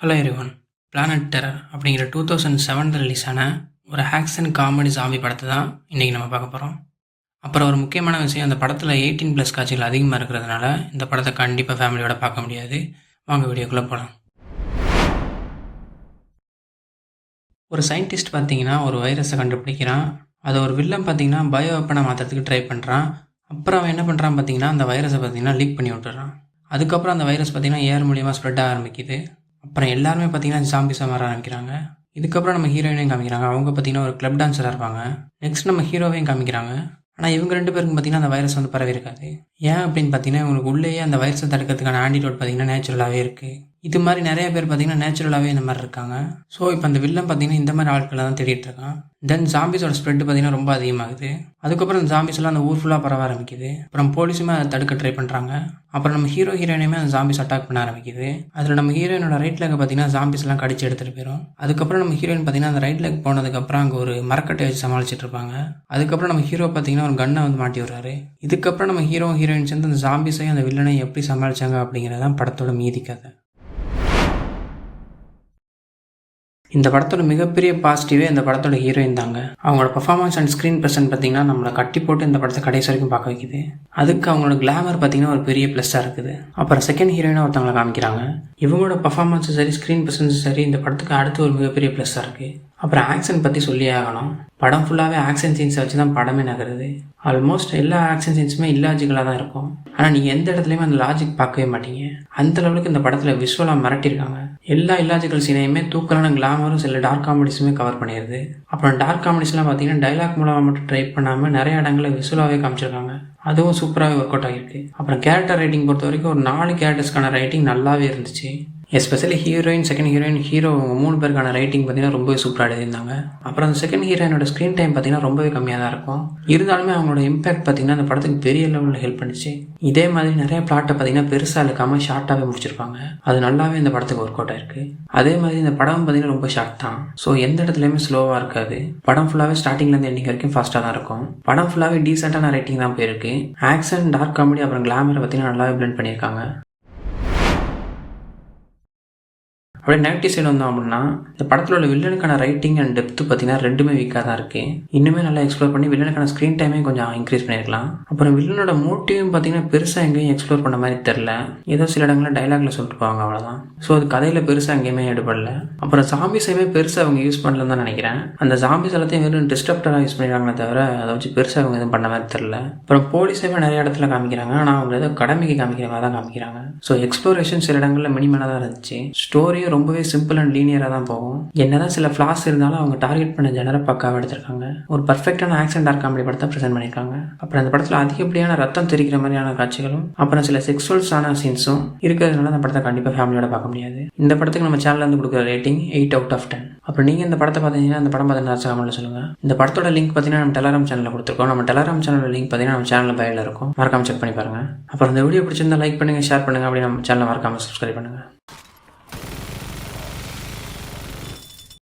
Hello everyone. Planet terror அப்படிங்கிற 2007 release ஆன ஒரு ஆக்ஷன் காமெடி ஜாம்பி படத்தை தான் இன்றைக்கி நம்ம பார்க்க போகிறோம். அப்புறம் ஒரு முக்கியமான விஷயம், அந்த படத்தில் 18+ காட்சிகள் அதிகமாக இருக்கிறதுனால இந்த படத்தை கண்டிப்பாக ஃபேமிலியோட பார்க்க முடியாது. வாங்க வீடியோக்குள்ளே போகலாம். ஒரு சயின்டிஸ்ட் பார்த்தீங்கன்னா ஒரு வைரஸை கண்டுபிடிக்கிறான். அதை ஒரு வில்லன் பார்த்தீங்கன்னா பயோ வெப்பனை மாற்றுறதுக்கு ட்ரை பண்ணுறான். அப்புறம் அவன் என்ன பண்ணுறான் பார்த்தீங்கன்னா அந்த வைரஸை பார்த்தீங்கன்னா லீக் பண்ணி விட்டுறான். அதுக்கப்புறம் அந்த வைரஸ் பார்த்தீங்கன்னா ஏர் மூலியமாக ஸ்ப்ரெட் ஆக ஆரம்பிக்குது. அப்புறம் எல்லாருமே பார்த்தீங்கன்னா ஜாம்பிஸாக மாற ஆரம்பிக்கிறாங்க. இதுக்கப்புறம் நம்ம ஹீரோயினையும் காமிக்கிறாங்க. அவங்க பார்த்தீங்கன்னா ஒரு கிளப் டான்ஸராக இருப்பாங்க. நெக்ஸ்ட் நம்ம ஹீரோவையும் காமிக்கிறாங்க. ஆனால் இவங்க 2 பேருக்கும் பார்த்தீங்கன்னா அந்த வைரஸ் வந்து பரவி இருக்காது. ஏன் அப்படின்னு பார்த்தீங்கன்னா இவங்களுக்கு உள்ளேயே அந்த வைரஸை தடுக்கிறதுக்கான ஆன்டிடோட் பார்த்தீங்கன்னா நேச்சுரலாகவே இருக்குது. இது மாதிரி நிறைய பேர் பார்த்தீங்கன்னா நேச்சுரலாகவே இந்த மாதிரி இருக்காங்க. ஸோ இப்போ அந்த வில்லன் பார்த்தீங்கன்னா இந்த மாதிரி ஆட்களை தான் தேடிட்டு இருக்கான். தென் ஜாம்பிஸோட ஸ்ப்ரெட் பார்த்தீங்கன்னா ரொம்ப அதிகமாகுது. அதுக்கப்புறம் அந்த ஜாம்பிஸ் எல்லாம் அந்த ஊர் ஃபுல்லாக பரவ ஆரம்பிக்குது. அப்புறம் போலீஸுமே அதை தடுக்க ட்ரை பண்ணுறாங்க. அப்புறம் நம்ம ஹீரோயினையுமே அந்த ஜாம்பிஸ் அட்டாக் பண்ண ஆரம்பிக்குது. அதில் நம்ம ஹீரோயினோட ரைட் லெக் பார்த்தீங்கன்னா ஜாம்பிஸ் எல்லாம் கடிச்சு எடுத்துகிட்டு போயிடும். அதுக்கப்புறம் நம்ம ஹீரோயின் பார்த்தீங்கன்னா அந்த ரைட் லெக் போனதுக்கப்புறம் அங்கே ஒரு மரக்கட்டை வச்சு சமாளிச்சுட்டு இருப்பாங்க. அதுக்கப்புறம் நம்ம ஹீரோ பார்த்தீங்கன்னா ஒரு கன்னை வந்து மாட்டி விடுறாரு. இதுக்கப்புறம் நம்ம ஹீரோயின் சேர்ந்து அந்த ஜாம்பிஸையும் அந்த வில்லனையும் எப்படி சமாளிச்சாங்க அப்படிங்கிறதான் படத்தோட மீதி கதை. இந்த படத்தோட மிகப்பெரிய பாசிட்டிவே இந்த படத்தோட ஹீரோயின் தாங்க. அவங்களோட பர்ஃபார்மன்ஸ் அண்ட் ஸ்க்ரீன் ப்ரெசன்ட் பார்த்தீங்கன்னா நம்மளை கட்டி போட்டு இந்த படத்தை கடைசி வரைக்கும் பார்க்க வைக்குது. அதுக்கு அவங்களோட கிளாமர் பார்த்தீங்கன்னா ஒரு பெரிய ப்ளஸ்ஸாக இருக்குது. அப்புறம் செகண்ட் ஹீரோயினாக ஒருத்தவங்களை காமிக்கிறாங்க. இவங்களோட பர்ஃபார்மன்ஸும் சரி ஸ்க்ரீன் ப்ரெசன்ஸும் சரி இந்த படத்துக்கு அடுத்து ஒரு மிகப்பெரிய ப்ளஸ்ஸாக இருக்குது. அப்புறம் ஆக்ஷன் பற்றி சொல்லியே ஆகணும். படம் ஃபுல்லாகவே ஆக்ஷன் சீன்ஸை வச்சு தான் படமே நகருது. ஆல்மோஸ்ட் எல்லா ஆக்ஷன் சீன்ஸுமே இல்லாஜிக்கலாக தான் இருக்கும். ஆனால் நீங்கள் எந்த இடத்துலையுமே அந்த லாஜிக் பார்க்கவே மாட்டீங்க. அந்த லெவலுக்கு இந்த படத்தில் விஷுவலாக மிரட்டியிருக்காங்க. எல்லா இல்லாஜிக்கல் சீனையுமே தூக்கலான கிளாமரும் சில டார்க் காமெடிஸுமே கவர் பண்ணிடுது. அப்புறம் டார்க் காமெடிஸ்லாம் பார்த்தீங்கன்னா டைலாக் மூலமாக மட்டும் ட்ரை பண்ணாமல் நிறைய இடங்களில் விஷுவலாகவே காமிச்சிருக்காங்க. அதுவும் சூப்பராகவே ஒர்க் அவுட் ஆகிருக்கு. அப்புறம் கேரக்டர் ரைட்டிங் பொறுத்த வரைக்கும் ஒரு 4 கேரக்டர்ஸ்க்கான ரைட்டிங் நல்லாவே இருந்துச்சு. Especially heroine, second heroine, hero அவங்க 3 பேருக்கான ரைட்டிங் பார்த்தீங்கன்னா ரொம்பவே சூப்பராக எழுதியிருந்தாங்க. அப்புறம் அந்த செகண்ட் ஹீரோயினோட ஸ்க்ரீன் டைம் பார்த்தீங்கன்னா ரொம்பவே கம்மியாக தான் இருக்கும். இருந்தாலுமே அவங்களோட இம்பாக்ட் பார்த்தீங்கன்னா அந்த படத்துக்கு பெரிய லெவலில் ஹெல்ப் பண்ணிச்சு. இதே மாதிரி நிறைய பிளாட்டை பார்த்தீங்கன்னா பெருசாக இழுக்காமல் ஷார்ட்டாகவே முடிச்சிருப்பாங்க. அது நல்லாவே இந்த படத்துக்கு ஒர்க் அவுட் ஆயிருக்கு. அதே மாதிரி இந்த படம் பார்த்தீங்கன்னா ரொம்ப ஷார்ட் தான். ஸோ எந்த இடத்துலையுமே ஸ்லோவாக இருக்காது. படம் ஃபுல்லாகவே ஸ்டார்டிங்லேருந்து எண்டிங் வரைக்கும் ஃபாஸ்ட்டாக தான் இருக்கும். படம் ஃபுல்லாகவே டீசெண்டான ரைட்டிங் தான் போயிருக்கு. ஆக்ஷன், டார்க் காமெடி, அப்புறம் கிளாமரை பார்த்தீங்கன்னா நல்லாவே பிளெண்ட் பண்ணியிருக்காங்க. அப்படியே நெகட்டிவ் சைடு வந்தோம் அப்படின்னா இந்த படத்தில் உள்ள வில்லனுக்கான ரைட்டிங் அண்ட் டெப்த் பார்த்தீங்கன்னா ரெண்டுமே வீக்காக தான் இருக்குது. இன்னுமே நல்லா எக்ஸ்ப்ளோர் பண்ணி வில்லனுக்கான ஸ்க்ரீன் டைமே கொஞ்சம் இன்க்ரீஸ் பண்ணியிருக்கலாம். அப்புறம் வில்லனோட மோட்டிவும் பார்த்தீங்கன்னா பெருசாக எங்கேயும் எக்ஸ்ப்ளோர் பண்ண மாதிரி தெரில. ஏதோ சில இடங்களில் டைலாக்ல சொல்லிட்டு போவாங்க, அவ்வளோதான். ஸோ அது கதையில் பெருசாக எங்கேயுமே எடுபடல. அப்புறம் ஜாம்பிஸையுமே பெருசாக அவங்க யூஸ் பண்ணலன்னு தான் நினைக்கிறேன். அந்த ஜாம்பிஸ் எல்லாத்தையும் வெறும் டிஸ்டர்ப்டராக யூஸ் பண்ணிடுறாங்களே தவிர அதை வச்சு பெருசாக அவங்க எதுவும் பண்ண மாதிரி தெரில. அப்புறம் போலீஸையுமே நிறைய இடத்துல காமிக்கிறாங்க. ஆனால் அவங்க ஏதோ கடமைக்கு காமிக்கிற மாதிரி தான் காமிக்கிறாங்க. ஸோ எக்ஸ்ப்ளோரேஷன் சில இடங்களில் மினிமலாக தான் இருந்துச்சு. ஸ்டோரியும் ரொம்பவே சிம்பிள் அண்ட் லீனியராக தான் போகும். என்னதான் சில ஃப்ளாஸ் இருந்தாலும் அவங்க டார்கெட் பண்ண ஜெனரை பக்காவாக எடுத்திருக்காங்க. ஒரு பர்ஃபெக்டான ஆக்ஷன் டார்க் காமெடி படத்தை ப்ரெசென்ட் பண்ணியிருக்காங்க. அப்புறம் அந்த படத்தில் அதிகப்படியான ரத்தம் தெரிக்கிற மாதிரியான காட்சிகளும் அப்புறம் சில செக்ஸுவல்ஸான சீன்ஸும் இருக்கிறதுனால அந்த படத்தை கண்டிப்பாக ஃபேமிலியோட பார்க்க முடியாது. இந்த படத்துக்கு நம்ம சேனலில் வந்து கொடுக்குற ரேட்டிங் 8/10. அப்புறம் நீங்கள் இந்த படத்தை பார்த்தீங்கன்னா அந்த படம் பார்த்தீங்கன்னா கமெண்ட்ல சொல்லுங்கள். இந்த படத்தோட லிங்க் பார்த்தீங்கன்னா நம்ம டெலகிராம் சேனலில் கொடுத்துருக்கோம். நம்ம டெலகிராம் சேனல் லிங்க் பார்த்தீங்கன்னா நம்ம சேனலில் பையில் இருக்கும். மறக்காம செக் பண்ணி பாருங்கள். அப்புறம் இந்த வீடியோ பிடிச்சிருந்தா லைக் பண்ணுங்கள், ஷேர் பண்ணுங்கள். அப்படி நம்ம சேனலை மறக்காமல் சப்ஸ்கிரைப் பண்ணுங்கள்.